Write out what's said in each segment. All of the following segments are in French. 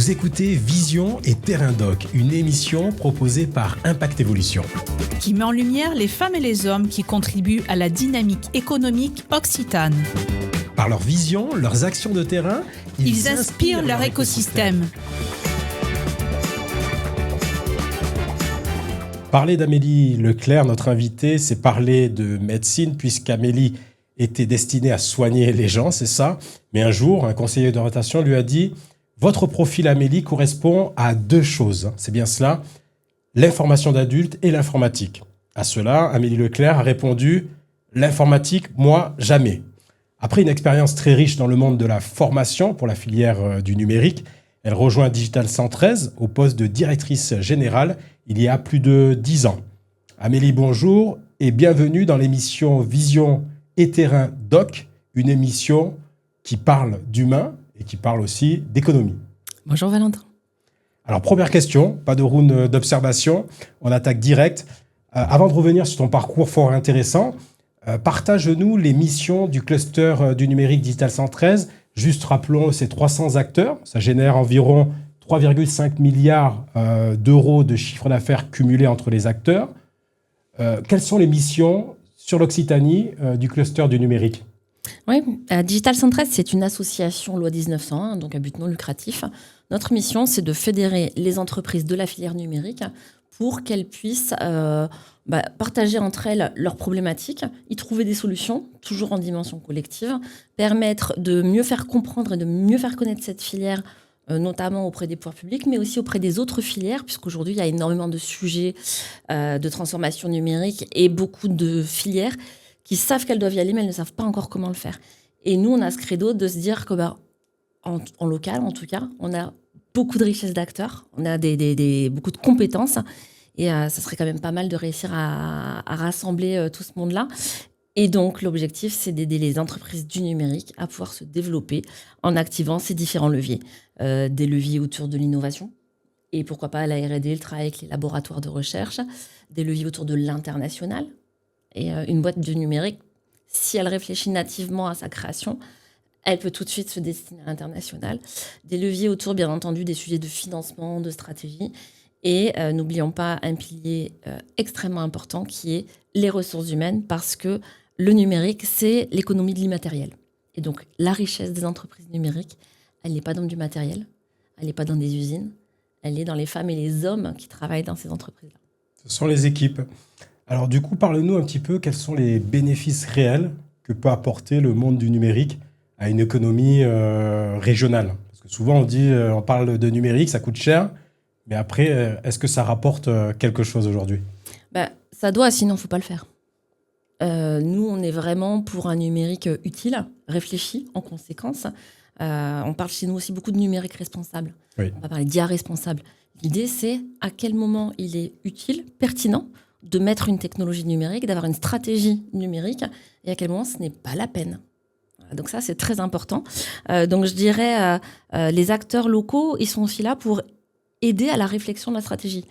Vous écoutez Vision et Terrain Doc, une émission proposée par Impact Evolution. Qui met en lumière les femmes et les hommes qui contribuent à la dynamique économique occitane. Par leur vision, leurs actions de terrain, ils inspirent leur écosystème. Parler d'Amélie Leclerc, notre invitée, c'est parler de médecine, puisqu'Amélie était destinée à soigner les gens, c'est ça. Mais un jour, un conseiller d'orientation lui a dit « Votre profil, Amélie, correspond à deux choses. » C'est bien cela, l'information d'adulte et l'informatique. À cela, Amélie Leclerc a répondu « L'informatique, moi, jamais ». Après une expérience très riche dans le monde de la formation pour la filière du numérique, elle rejoint Digital 113 au poste de directrice générale il y a plus de 10 ans. Amélie, bonjour et bienvenue dans l'émission Vision et Terrain Doc, une émission qui parle d'humain et qui parle aussi d'économie. Bonjour Valentin. Alors, première question, pas de round d'observation, on attaque direct. Avant de revenir sur ton parcours fort intéressant, partage-nous les missions du cluster du numérique Digital 113. Juste rappelons ces 300 acteurs, ça génère environ 3,5 milliards d'euros de chiffre d'affaires cumulé entre les acteurs. Quelles sont les missions sur l'Occitanie du cluster du numérique ? Oui, Digital 113, c'est une association loi 1901, donc à but non lucratif. Notre mission, c'est de fédérer les entreprises de la filière numérique pour qu'elles puissent partager entre elles leurs problématiques, y trouver des solutions, toujours en dimension collective, permettre de mieux faire comprendre et de mieux faire connaître cette filière, notamment auprès des pouvoirs publics, mais aussi auprès des autres filières, puisqu'aujourd'hui, il y a énormément de sujets de transformation numérique et beaucoup de filières qui savent qu'elles doivent y aller, mais elles ne savent pas encore comment le faire. Et nous, on a ce credo de se dire que, en local, en tout cas, on a beaucoup de richesses d'acteurs, on a beaucoup de compétences, et ça serait quand même pas mal de réussir à rassembler tout ce monde-là. Et donc, l'objectif, c'est d'aider les entreprises du numérique à pouvoir se développer en activant ces différents leviers. Des leviers autour de l'innovation, et pourquoi pas la R&D, le travail avec les laboratoires de recherche, des leviers autour de l'international. Et une boîte de numérique, si elle réfléchit nativement à sa création, elle peut tout de suite se destiner à l'international. Des leviers autour, bien entendu, des sujets de financement, de stratégie. Et n'oublions pas un pilier extrêmement important qui est les ressources humaines, parce que le numérique, c'est l'économie de l'immatériel. Et donc, la richesse des entreprises numériques, elle n'est pas dans du matériel, elle n'est pas dans des usines, elle est dans les femmes et les hommes qui travaillent dans ces entreprises-là. Ce sont les équipes. Alors du coup, parle-nous un petit peu, quels sont les bénéfices réels que peut apporter le monde du numérique à une économie régionale ? Parce que souvent on parle de numérique, ça coûte cher, mais après, est-ce que ça rapporte quelque chose aujourd'hui ? Ça doit, sinon il ne faut pas le faire. Nous, on est vraiment pour un numérique utile, réfléchi en conséquence. On parle chez nous aussi beaucoup de numérique responsable. Oui. On va parler d'IA responsable. L'idée, c'est à quel moment il est utile, pertinent, de mettre une technologie numérique, d'avoir une stratégie numérique, et à quel moment ce n'est pas la peine. Donc ça, c'est très important. Donc je dirais, les acteurs locaux, ils sont aussi là pour aider à la réflexion de la stratégie.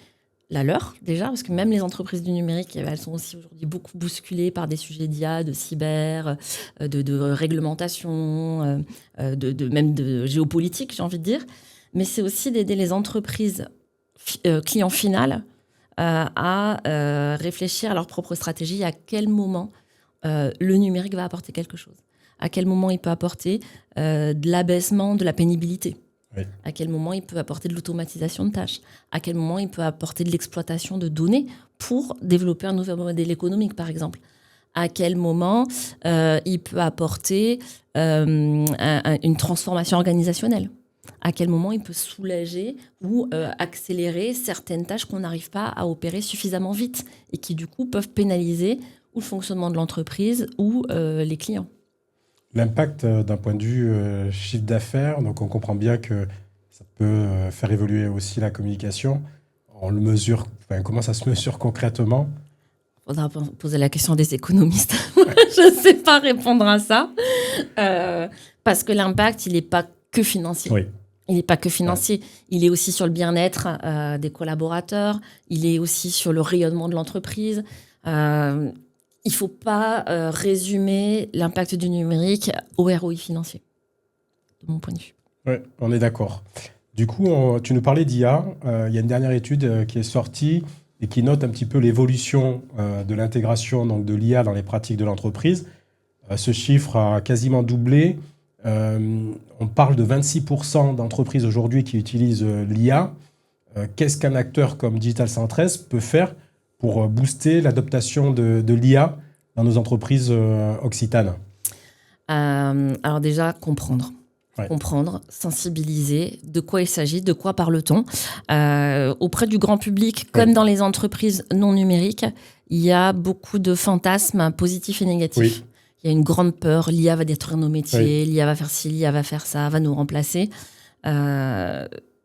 La leur, déjà, parce que même les entreprises du numérique, elles sont aussi aujourd'hui beaucoup bousculées par des sujets d'IA, de cyber, de réglementation, même de géopolitique, j'ai envie de dire. Mais c'est aussi d'aider les entreprises clients finales à réfléchir à leur propre stratégie, à quel moment le numérique va apporter quelque chose, à quel moment il peut apporter de l'abaissement de la pénibilité, oui. À quel moment il peut apporter de l'automatisation de tâches, à quel moment il peut apporter de l'exploitation de données pour développer un nouveau modèle économique, par exemple, à quel moment il peut apporter une transformation organisationnelle. À quel moment il peut soulager ou accélérer certaines tâches qu'on n'arrive pas à opérer suffisamment vite et qui, du coup, peuvent pénaliser ou le fonctionnement de l'entreprise ou les clients. L'impact d'un point de vue chiffre d'affaires, donc on comprend bien que ça peut faire évoluer aussi la communication. On le mesure, comment ça se mesure concrètement ? Il faudra poser la question des économistes. Ouais. Je ne sais pas répondre à ça. Parce que l'impact, il n'est pas que financier. Oui. Il n'est pas que financier. Ouais. Il est aussi sur le bien-être des collaborateurs. Il est aussi sur le rayonnement de l'entreprise. Il ne faut pas résumer l'impact du numérique au ROI financier, de mon point de vue. Oui, on est d'accord. Du coup, tu nous parlais d'IA. Il y a une dernière étude qui est sortie et qui note un petit peu l'évolution de l'intégration donc, de l'IA dans les pratiques de l'entreprise. Ce chiffre a quasiment doublé. On parle de 26% d'entreprises aujourd'hui qui utilisent l'IA. Qu'est-ce qu'un acteur comme Digital 113 peut faire pour booster l'adaptation de l'IA dans nos entreprises occitanes? Alors déjà, comprendre. Ouais. Comprendre, sensibiliser, de quoi il s'agit, de quoi parle-t-on. Auprès du grand public, comme dans les entreprises non numériques, il y a beaucoup de fantasmes positifs et négatifs. Oui. Il y a une grande peur, l'IA va détruire nos métiers, l'IA va faire ci, l'IA va faire ça, va nous remplacer.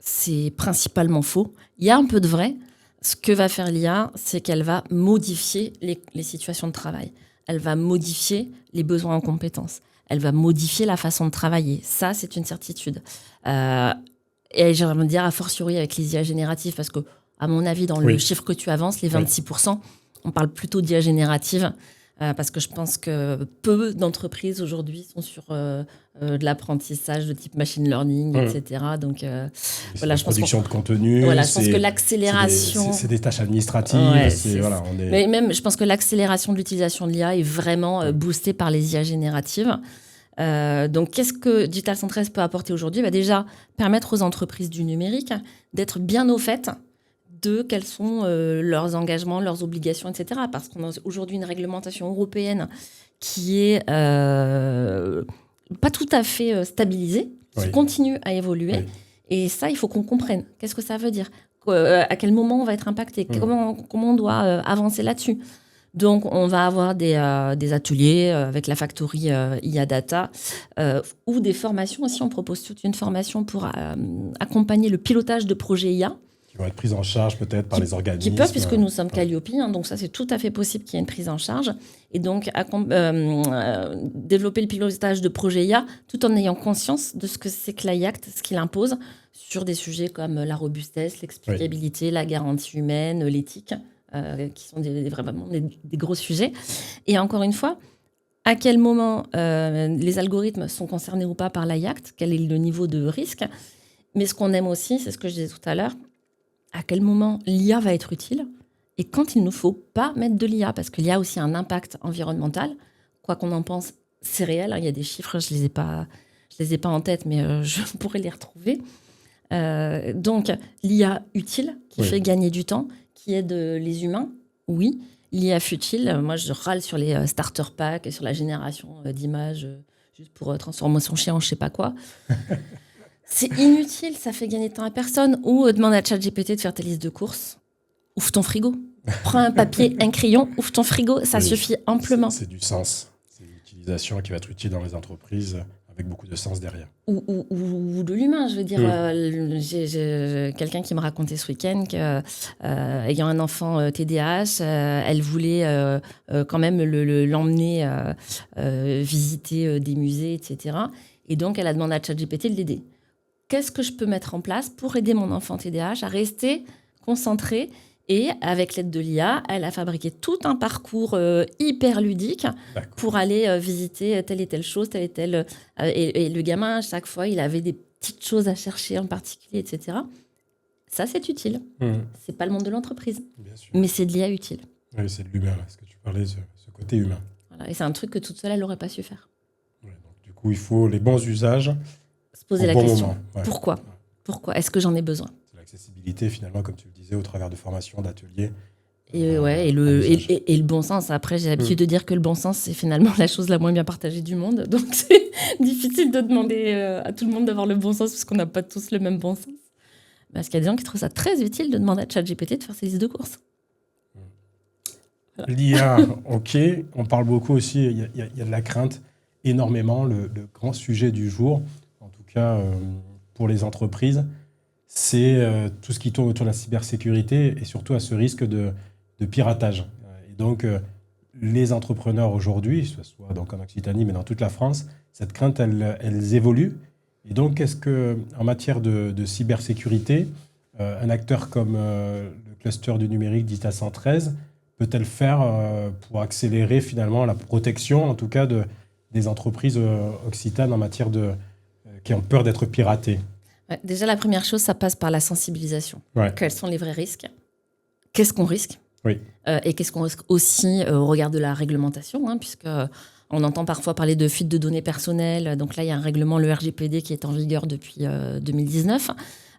C'est principalement faux. Il y a un peu de vrai. Ce que va faire l'IA, c'est qu'elle va modifier les situations de travail. Elle va modifier les besoins en compétences. Elle va modifier la façon de travailler. Ça, c'est une certitude. Et j'aimerais dire, a fortiori avec les IA génératives, parce que, à mon avis, dans le chiffre que tu avances, les 26%, on parle plutôt d'IA générative, parce que je pense que peu d'entreprises aujourd'hui sont sur de l'apprentissage de type machine learning, etc. Donc, voilà, je production de contenu. Voilà, je pense que l'accélération... C'est des tâches administratives. Mais même, je pense que l'accélération de l'utilisation de l'IA est vraiment boostée par les IA génératives. Donc, qu'est-ce que Digital 113 peut apporter aujourd'hui ? Déjà, permettre aux entreprises du numérique d'être bien au fait de quels sont leurs engagements, leurs obligations, etc. Parce qu'on a aujourd'hui une réglementation européenne qui est pas tout à fait stabilisée, qui continue à évoluer. Et ça, il faut qu'on comprenne. Qu'est-ce que ça veut dire ? À quel moment on va être impacté ? Comment on doit avancer là-dessus ? Donc, on va avoir des ateliers avec la factory IA Data ou des formations aussi. On propose toute une formation pour accompagner le pilotage de projets IA. Qui vont être prises en charge peut-être par les organismes. Qui peuvent, puisque nous sommes Calliope, donc ça c'est tout à fait possible qu'il y ait une prise en charge. Et donc développer le pilotage de projet IA tout en ayant conscience de ce que c'est que l'AI Act, ce qu'il impose sur des sujets comme la robustesse, l'explicabilité, la garantie humaine, l'éthique, qui sont vraiment des gros sujets. Et encore une fois, à quel moment les algorithmes sont concernés ou pas par l'AI Act, quel est le niveau de risque. Mais ce qu'on aime aussi, c'est ce que je disais tout à l'heure, à quel moment l'IA va être utile et quand il ne faut pas mettre de l'IA, parce qu'il y a aussi un impact environnemental. Quoi qu'on en pense, c'est réel. Il y a des chiffres, je les ai pas en tête, mais je pourrais les retrouver. Donc, l'IA utile, qui fait gagner du temps, qui aide les humains, oui. L'IA futile, moi je râle sur les starter packs, sur la génération d'images, juste pour transformer son chien en je sais pas quoi. C'est inutile, ça fait gagner de temps à personne. Ou demande à ChatGPT de faire tes listes de courses. Ouvre ton frigo. Prends un papier, un crayon, ouvre ton frigo. Ça suffit amplement. C'est du sens. C'est une utilisation qui va être utile dans les entreprises avec beaucoup de sens derrière. Ou de l'humain, je veux dire. J'ai quelqu'un qui me racontait ce week-end qu'ayant un enfant TDAH, elle voulait quand même l'emmener visiter des musées, etc. Et donc, elle a demandé à ChatGPT de l'aider. Qu'est-ce que je peux mettre en place pour aider mon enfant TDAH à rester concentré ? Et avec l'aide de l'IA, elle a fabriqué tout un parcours hyper ludique pour aller visiter telle et telle chose, telle et telle... et le gamin, à chaque fois, il avait des petites choses à chercher en particulier, etc. Ça, c'est utile. C'est pas le monde de l'entreprise, mais c'est de l'IA utile. Oui, c'est de l'humain, là, ce que tu parlais, ce côté humain. Voilà, et c'est un truc que toute seule, elle n'aurait pas su faire. Ouais, donc, du coup, il faut les bons usages. Se poser la question. Pourquoi ? Pourquoi ? Est-ce que j'en ai besoin ? C'est l'accessibilité, finalement, comme tu le disais, au travers de formations, d'ateliers. Et le bon sens. Après, j'ai l'habitude de dire que le bon sens, c'est finalement la chose la moins bien partagée du monde. Donc, c'est difficile de demander à tout le monde d'avoir le bon sens parce qu'on n'a pas tous le même bon sens. Parce qu'il y a des gens qui trouvent ça très utile de demander à ChatGPT de faire ses listes de courses. Voilà. L'IA, OK. On parle beaucoup aussi, il y a de la crainte, énormément. Le grand sujet du jour, en tout cas pour les entreprises, c'est tout ce qui tourne autour de la cybersécurité et surtout à ce risque de piratage. Et donc, les entrepreneurs aujourd'hui, soit donc en Occitanie, mais dans toute la France, cette crainte, elles évoluent. Et donc, est-ce qu'en matière de cybersécurité, un acteur comme le cluster du numérique Digital 113 peut-elle faire pour accélérer finalement la protection, en tout cas, des entreprises occitanes en matière qui ont peur d'être piratées ? Ouais, déjà, la première chose, ça passe par la sensibilisation. Ouais. Quels sont les vrais risques? Qu'est-ce qu'on risque? Oui. Et qu'est-ce qu'on risque aussi au regard de la réglementation, puisque on entend parfois parler de fuite de données personnelles. Donc là, il y a un règlement, le RGPD, qui est en vigueur depuis 2019.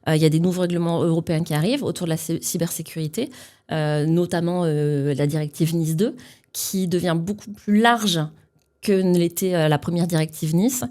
Il y a des nouveaux règlements européens qui arrivent autour de la cybersécurité, notamment la directive NIS 2, qui devient beaucoup plus large que ne l'était la première directive NIS.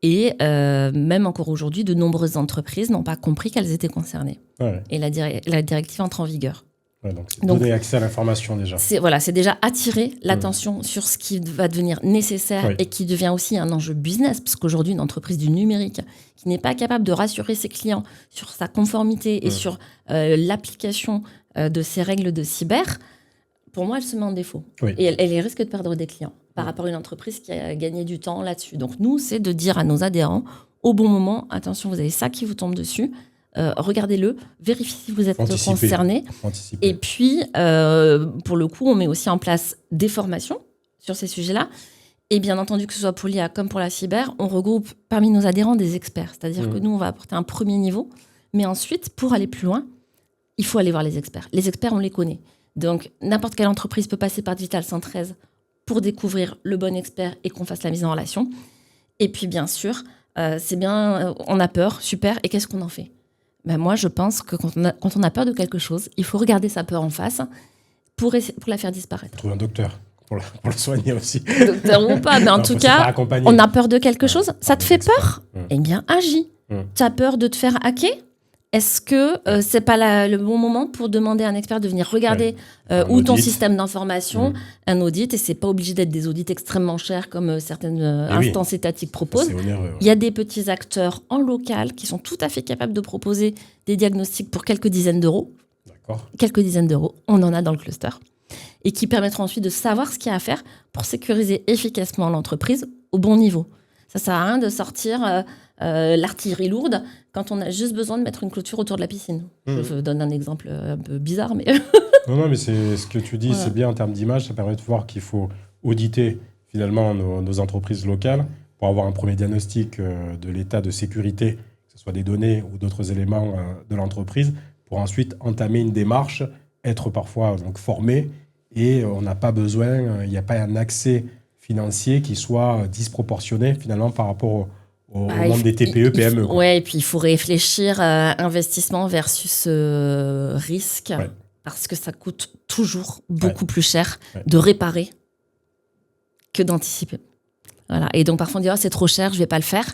Et même encore aujourd'hui, de nombreuses entreprises n'ont pas compris qu'elles étaient concernées. Ouais. Et la directive entre en vigueur. Ouais, donc, c'est donner accès à l'information déjà. C'est déjà attirer l'attention sur ce qui va devenir nécessaire et qui devient aussi un enjeu business, parce qu'aujourd'hui, une entreprise du numérique qui n'est pas capable de rassurer ses clients sur sa conformité et sur l'application de ces règles de cyber, pour moi, elle se met en défaut. Oui. Et elle risque de perdre des clients par rapport à une entreprise qui a gagné du temps là-dessus. Donc nous, c'est de dire à nos adhérents, au bon moment, attention, vous avez ça qui vous tombe dessus, regardez-le, vérifiez si vous êtes concerné. Et puis, pour le coup, on met aussi en place des formations sur ces sujets-là. Et bien entendu, que ce soit pour l'IA comme pour la cyber, on regroupe parmi nos adhérents des experts. C'est-à-dire que nous, on va apporter un premier niveau. Mais ensuite, pour aller plus loin, il faut aller voir les experts. Les experts, on les connaît. Donc, n'importe quelle entreprise peut passer par Digital 113 pour découvrir le bon expert et qu'on fasse la mise en relation. Et puis, bien sûr, c'est bien, on a peur, super, et qu'est-ce qu'on en fait ? Moi, je pense que quand on a peur de quelque chose, il faut regarder sa peur en face pour la faire disparaître. Trouver un docteur pour le soigner aussi. Docteur ou pas, mais en tout cas, on a peur de quelque chose, ça te fait peur ? Eh bien, agis. Tu as peur de te faire hacker ? Est-ce que c'est pas le bon moment pour demander à un expert de venir regarder ton système d'information, un audit, et c'est pas obligé d'être des audits extrêmement chers comme certaines instances étatiques proposent. Il y a des petits acteurs en local qui sont tout à fait capables de proposer des diagnostics pour quelques dizaines d'euros. D'accord. Quelques dizaines d'euros, on en a dans le cluster. Et qui permettront ensuite de savoir ce qu'il y a à faire pour sécuriser efficacement l'entreprise au bon niveau. Ça sert à rien de sortir l'artillerie lourde quand on a juste besoin de mettre une clôture autour de la piscine. Je donne un exemple un peu bizarre, mais... non, mais c'est ce que tu dis, c'est bien en termes d'image. Ça permet de voir qu'il faut auditer finalement nos entreprises locales pour avoir un premier diagnostic de l'état de sécurité, que ce soit des données ou d'autres éléments de l'entreprise, pour ensuite entamer une démarche, être parfois donc, formé, et on n'a pas besoin, il n'y a pas un accès financier qui soit disproportionné finalement par rapport au monde des TPE, PME. Oui, et puis il faut réfléchir à investissement versus risque, parce que ça coûte toujours beaucoup plus cher de réparer que d'anticiper. Voilà. Et donc parfois on dit c'est trop cher, je ne vais pas le faire.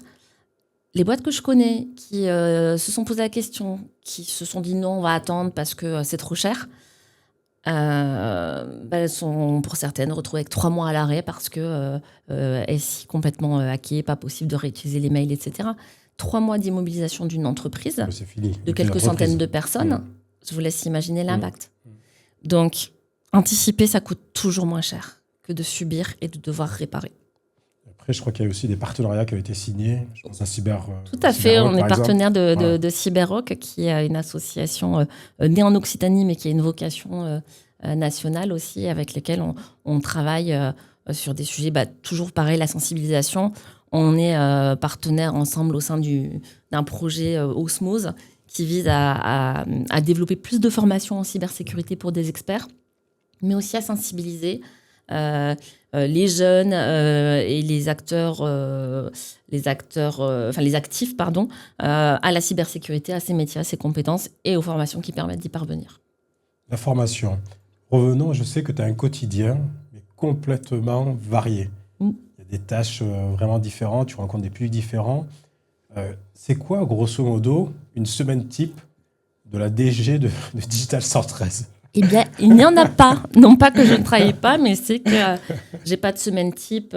Les boîtes que je connais qui se sont posé la question, qui se sont dit non, on va attendre parce que c'est trop cher, elles sont pour certaines retrouvées avec 3 mois à l'arrêt parce que SI complètement hacké, pas possible de réutiliser les mails, etc. 3 mois d'immobilisation d'une entreprise de quelques centaines de personnes, je vous laisse imaginer l'impact. Donc, anticiper, ça coûte toujours moins cher que de subir et de devoir réparer. Après, je crois qu'il y a aussi des partenariats qui ont été signés. Je pense à Tout à fait, on est partenaire de Cyberrock, qui est une association née en Occitanie, mais qui a une vocation nationale aussi, avec lesquelles on travaille sur des sujets, toujours pareil, la sensibilisation. On est partenaires ensemble au sein d'un projet Osmose qui vise à développer plus de formations en cybersécurité pour des experts, mais aussi à sensibiliser les jeunes et les actifs, à la cybersécurité, à ces métiers, à ces compétences et aux formations qui permettent d'y parvenir. La formation. Revenons, je sais que tu as un quotidien mais complètement varié. Il y a des tâches vraiment différentes, tu rencontres des publics différents. C'est quoi, grosso modo, une semaine type de la DG de Digital 113 ? Eh bien, il n'y en a pas. Non pas que je ne travaille pas, mais c'est que j'ai pas de semaine type.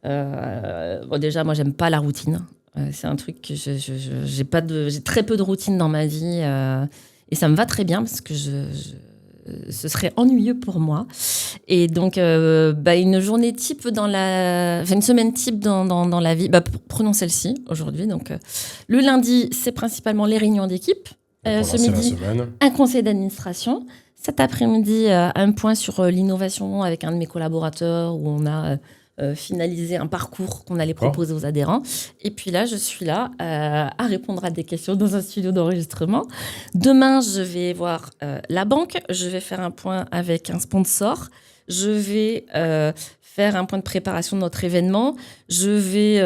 Déjà, moi, j'aime pas la routine. C'est un truc que j'ai très peu de routine dans ma vie. Et ça me va très bien parce que ce serait ennuyeux pour moi. Et donc, une journée type une semaine type dans la vie. Prenons celle-ci aujourd'hui. Donc, le lundi, c'est principalement les réunions d'équipe. Ce midi, un conseil d'administration. Cet après-midi, un point sur l'innovation avec un de mes collaborateurs où on a finaliser un parcours qu'on allait proposer aux adhérents. Et puis là, je suis là à répondre à des questions dans un studio d'enregistrement. Demain, je vais voir la banque. Je vais faire un point avec un sponsor. Je vais faire un point de préparation de notre événement. Je vais,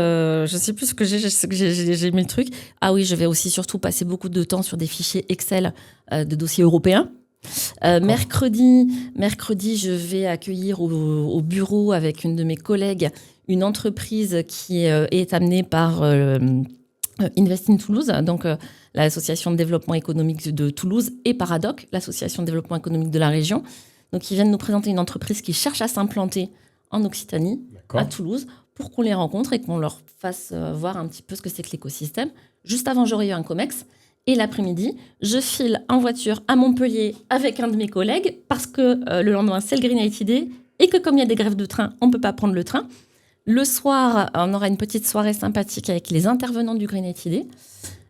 je sais plus ce que j'ai mis le truc. Ah oui, je vais aussi surtout passer beaucoup de temps sur des fichiers Excel de dossiers européens. Mercredi, je vais accueillir au bureau avec une de mes collègues une entreprise qui est amenée par Invest in Toulouse, donc l'association de développement économique de Toulouse, et Paradoc, l'association de développement économique de la région. Donc, ils viennent nous présenter une entreprise qui cherche à s'implanter en Occitanie, à Toulouse, pour qu'on les rencontre et qu'on leur fasse voir un petit peu ce que c'est que l'écosystème. Juste avant, j'aurai eu un COMEX. Et l'après-midi, je file en voiture à Montpellier avec un de mes collègues parce que le lendemain, c'est le Green IT Day et que comme il y a des grèves de train, on ne peut pas prendre le train. Le soir, on aura une petite soirée sympathique avec les intervenants du Green IT Day.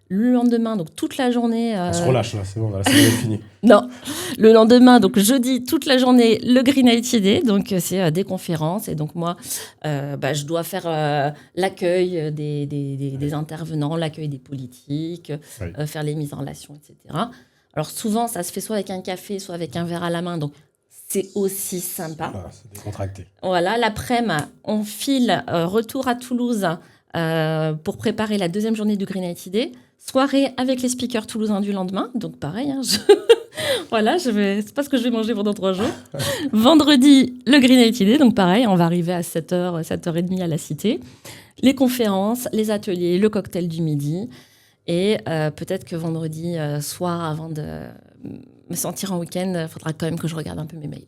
Le lendemain, donc toute la journée... On se relâche là, c'est bon, la semaine est finie. Non, le lendemain, donc jeudi, toute la journée, le Green IT Day, donc c'est des conférences. Et donc moi, je dois faire l'accueil des intervenants, l'accueil des politiques, faire les mises en relation, etc. Alors souvent, ça se fait soit avec un café, soit avec un verre à la main, donc c'est aussi sympa. Voilà, c'est décontracté. Voilà, l'après-midi, on file retour à Toulouse pour préparer la deuxième journée du Green IT Day. Soirée avec les speakers toulousains du lendemain. Donc pareil, voilà, c'est pas ce que je vais manger pendant 3 jours. Vendredi, le Green IT Day. Donc pareil, on va arriver à 7h, 7h30 à la Cité. Les conférences, les ateliers, le cocktail du midi. Et peut-être que vendredi soir, avant de me sentir en week-end, il faudra quand même que je regarde un peu mes mails.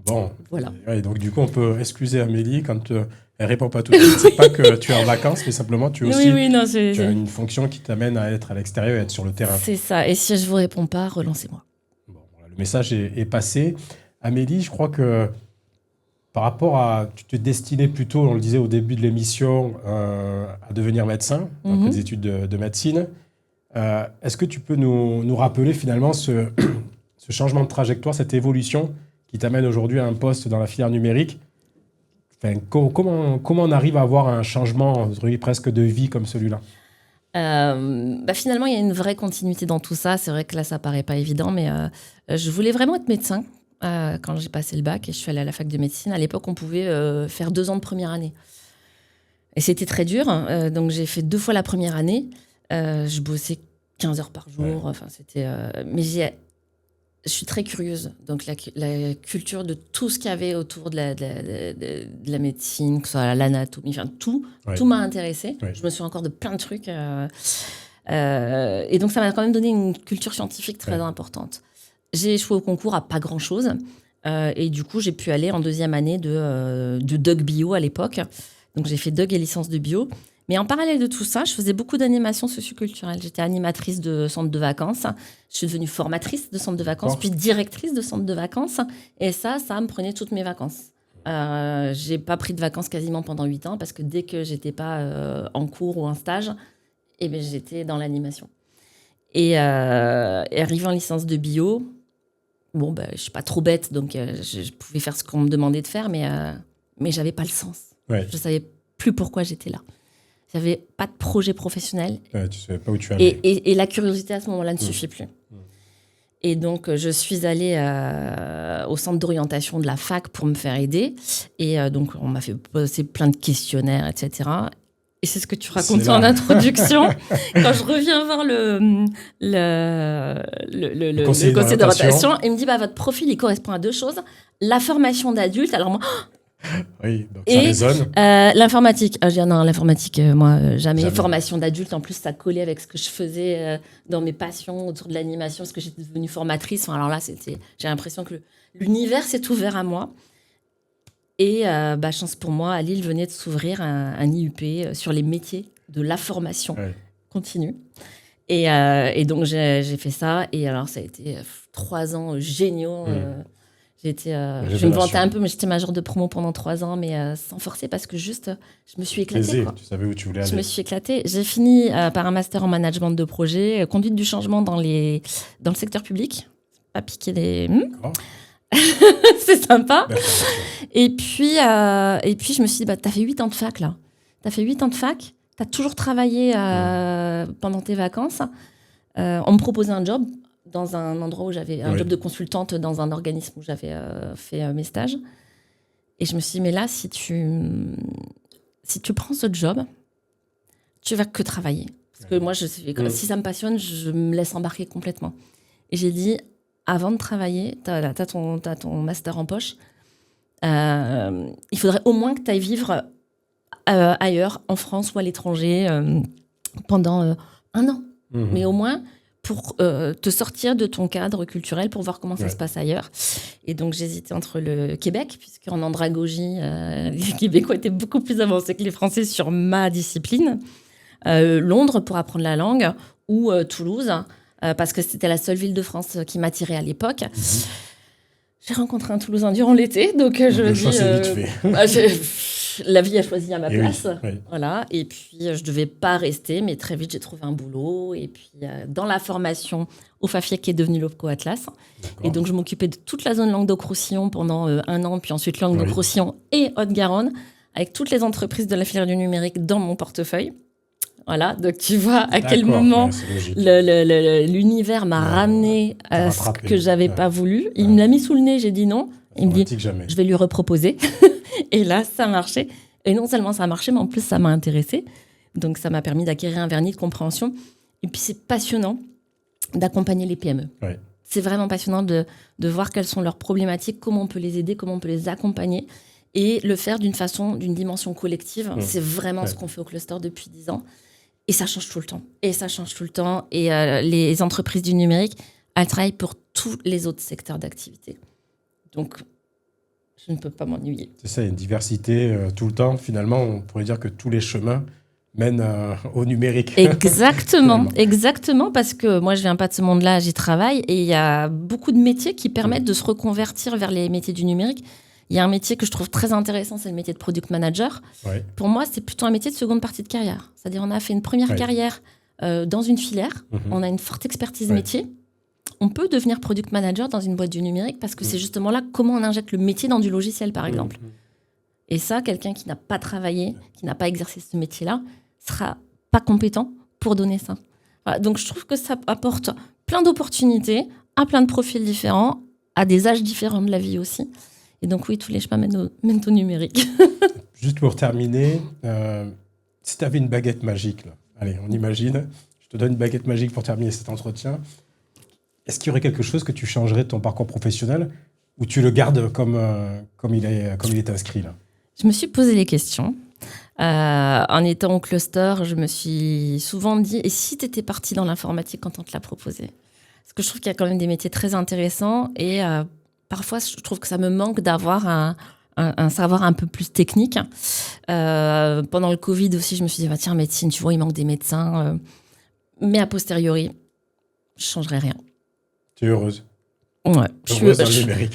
Bon, voilà. Et donc du coup, on peut excuser Amélie quand elle répond pas tout de suite. C'est pas que tu es en vacances, mais simplement tu as une fonction qui t'amène à être à l'extérieur et être sur le terrain. C'est ça. Et si je vous réponds pas, relancez-moi. Bon, voilà, le message est passé. Amélie, je crois que par rapport à... Tu te destinais plutôt, on le disait au début de l'émission, à devenir médecin, après des études de médecine. Est-ce que tu peux nous rappeler finalement ce changement de trajectoire, cette évolution qui t'amène aujourd'hui à un poste dans la filière numérique? Enfin, comment on arrive à avoir un changement presque de vie comme celui-là? Finalement, il y a une vraie continuité dans tout ça. C'est vrai que là, ça paraît pas évident, mais je voulais vraiment être médecin quand j'ai passé le bac et je suis allée à la fac de médecine. À l'époque, on pouvait faire 2 ans de première année. Et c'était très dur. Donc, j'ai fait 2 fois la première année. Je bossais 15 heures par jour. Ouais. Enfin, c'était... mais je suis très curieuse. Donc, la culture de tout ce qu'il y avait autour de la médecine, que ce soit l'anatomie, enfin, tout m'a intéressée. Ouais. Je me suis encore de plein de trucs. Et donc, ça m'a quand même donné une culture scientifique très importante. J'ai échoué au concours à pas grand-chose. Et du coup, j'ai pu aller en 2e année de Doc Bio à l'époque. Donc, j'ai fait Doc et licence de bio. Mais en parallèle de tout ça, je faisais beaucoup d'animation socioculturelle. J'étais animatrice de centre de vacances. Je suis devenue formatrice de centre de vacances, puis directrice de centre de vacances. Et ça me prenait toutes mes vacances. J'ai pas pris de vacances quasiment pendant 8 ans parce que dès que j'étais pas en cours ou en stage, j'étais dans l'animation. Et arrivée en licence de bio, je suis pas trop bête, donc je pouvais faire ce qu'on me demandait de faire, mais j'avais pas le sens. Ouais. Je savais plus pourquoi j'étais là. J'avais pas de projet professionnel. Ouais, tu savais pas où tu allais. Et la curiosité à ce moment-là ne suffit plus. Et donc, je suis allée au centre d'orientation de la fac pour me faire aider. Et donc, on m'a fait passer plein de questionnaires, etc. Et c'est ce que tu racontes en introduction. Quand je reviens voir le conseiller d'orientation, il me dit votre profil, il correspond à 2 choses. La formation d'adulte. Alors moi... Oui, donc ça résonne. L'informatique. Je dis non, l'informatique, moi, jamais. Formation d'adulte, en plus, ça collait avec ce que je faisais dans mes passions autour de l'animation, parce que j'étais devenue formatrice. Alors là, j'ai l'impression que l'univers s'est ouvert à moi. Et chance pour moi, à Lille venait de s'ouvrir un IUP sur les métiers de la formation continue. Et donc, j'ai fait ça. Et alors, ça a été 3 ans géniaux. Je me vantais un peu, mais j'étais majeure de promo pendant 3 ans, mais sans forcer, parce que juste, je me suis éclatée. Tu savais où tu voulais aller. Je me suis éclatée. J'ai fini par un master en management de projet, conduite du changement dans le secteur public. Pas piquer les... C'est sympa. D'accord. Et puis, je me suis dit, t'as fait 8 ans de fac, là. T'as fait 8 ans de fac, t'as toujours travaillé pendant tes vacances. On me proposait un job dans un endroit où j'avais un job de consultante dans un organisme où j'avais fait mes stages. Et je me suis dit, mais là, si tu prends ce job, tu vas que travailler. Parce que moi, si ça me passionne, je me laisse embarquer complètement. Et j'ai dit, avant de travailler, t'as ton master en poche, il faudrait au moins que tu ailles vivre ailleurs, en France ou à l'étranger, pendant 1 an. Mais au moins pour te sortir de ton cadre culturel, pour voir comment ça se passe ailleurs. Et donc, j'hésitais entre le Québec, puisqu'en andragogie, les Québécois étaient beaucoup plus avancés que les Français sur ma discipline. Londres, pour apprendre la langue, ou Toulouse, parce que c'était la seule ville de France qui m'attirait à l'époque. J'ai rencontré un Toulousain durant l'été, donc je me dis... la vie a choisi à ma place. Oui. Voilà. Et puis, je ne devais pas rester, mais très vite, j'ai trouvé un boulot. Et puis, dans la formation au FAFIEC, qui est devenu l'OPCO Atlas. D'accord. Et donc, je m'occupais de toute la zone Languedoc-Roussillon pendant 1 an, puis ensuite Languedoc-Roussillon et Haute-Garonne, avec toutes les entreprises de la filière du numérique dans mon portefeuille. Voilà, donc tu vois à quel moment l'univers m'a ramené à ce que je n'avais pas voulu. Il me l'a mis sous le nez, j'ai dit non. Il me dit, je vais lui reproposer. Et là, ça a marché. Et non seulement ça a marché, mais en plus, ça m'a intéressée. Donc, ça m'a permis d'acquérir un vernis de compréhension. Et puis, c'est passionnant d'accompagner les PME. Ouais. C'est vraiment passionnant de voir quelles sont leurs problématiques, comment on peut les aider, comment on peut les accompagner. Et le faire d'une dimension collective. C'est vraiment ce qu'on fait au cluster depuis 10 ans. Et ça change tout le temps. Et les entreprises du numérique, elles travaillent pour tous les autres secteurs d'activité. Donc, je ne peux pas m'ennuyer. C'est ça, il y a une diversité tout le temps. Finalement, on pourrait dire que tous les chemins mènent au numérique. Exactement, parce que moi, je ne viens pas de ce monde-là, j'y travaille. Et il y a beaucoup de métiers qui permettent de se reconvertir vers les métiers du numérique. Il y a un métier que je trouve très intéressant, c'est le métier de product manager. Ouais. Pour moi, c'est plutôt un métier de seconde partie de carrière. C'est-à-dire, on a fait une première carrière dans une filière. On a une forte expertise métier. On peut devenir product manager dans une boîte du numérique parce que c'est justement là comment on injecte le métier dans du logiciel, par exemple. Et ça, quelqu'un qui n'a pas travaillé, qui n'a pas exercé ce métier-là, sera pas compétent pour donner ça. Voilà, donc, je trouve que ça apporte plein d'opportunités à plein de profils différents, à des âges différents de la vie aussi. Et donc, oui, tous les chemins mènent au numérique. Juste pour terminer, si tu avais une baguette magique, là, allez, on imagine, je te donne une baguette magique pour terminer cet entretien. Est-ce qu'il y aurait quelque chose que tu changerais de ton parcours professionnel ou tu le gardes comme il est inscrit là ? Je me suis posé les questions. En étant au cluster, je me suis souvent dit, et si tu étais partie dans l'informatique quand on te l'a proposé ? Parce que je trouve qu'il y a quand même des métiers très intéressants et parfois, je trouve que ça me manque d'avoir un savoir un peu plus technique. Pendant le Covid aussi, je me suis dit, tiens, médecine, tu vois, il manque des médecins. Mais a posteriori, je ne changerais rien. Tu es heureuse ? Ouais, je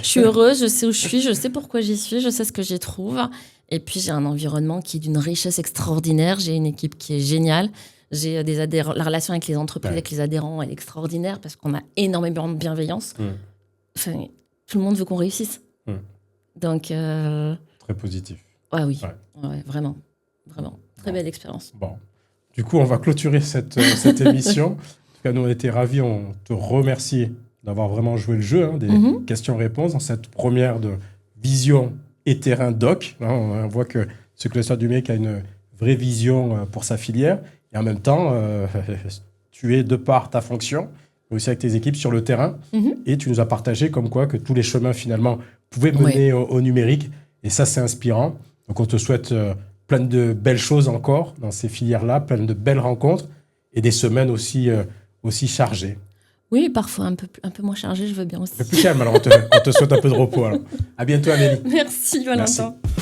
suis heureuse, je sais où je suis, je sais pourquoi j'y suis, je sais ce que j'y trouve. Et puis, j'ai un environnement qui est d'une richesse extraordinaire. J'ai une équipe qui est géniale. J'ai des adhérents. La relation avec les entreprises, avec les adhérents, elle est extraordinaire parce qu'on a énormément de bienveillance. Enfin, tout le monde veut qu'on réussisse. Donc, très positif. Ah oui, ouais, vraiment. Très belle expérience. Bon. Du coup, on va clôturer cette émission. En tout cas, nous, on était ravis. On te remercie d'avoir vraiment joué le jeu, des questions-réponses dans cette première de vision et terrain doc. On voit que ce cluster du numérique a une vraie vision pour sa filière. Et en même temps, tu es de par ta fonction, mais aussi avec tes équipes sur le terrain. Et tu nous as partagé comme quoi que tous les chemins, finalement, pouvaient mener au numérique. Et ça, c'est inspirant. Donc, on te souhaite plein de belles choses encore dans ces filières-là, plein de belles rencontres et des semaines aussi chargées. Oui, parfois un peu moins chargées, je veux bien aussi. Un peu plus calme, alors on te souhaite un peu de repos. Alors. À bientôt, Amélie. Merci, Valentin. Merci.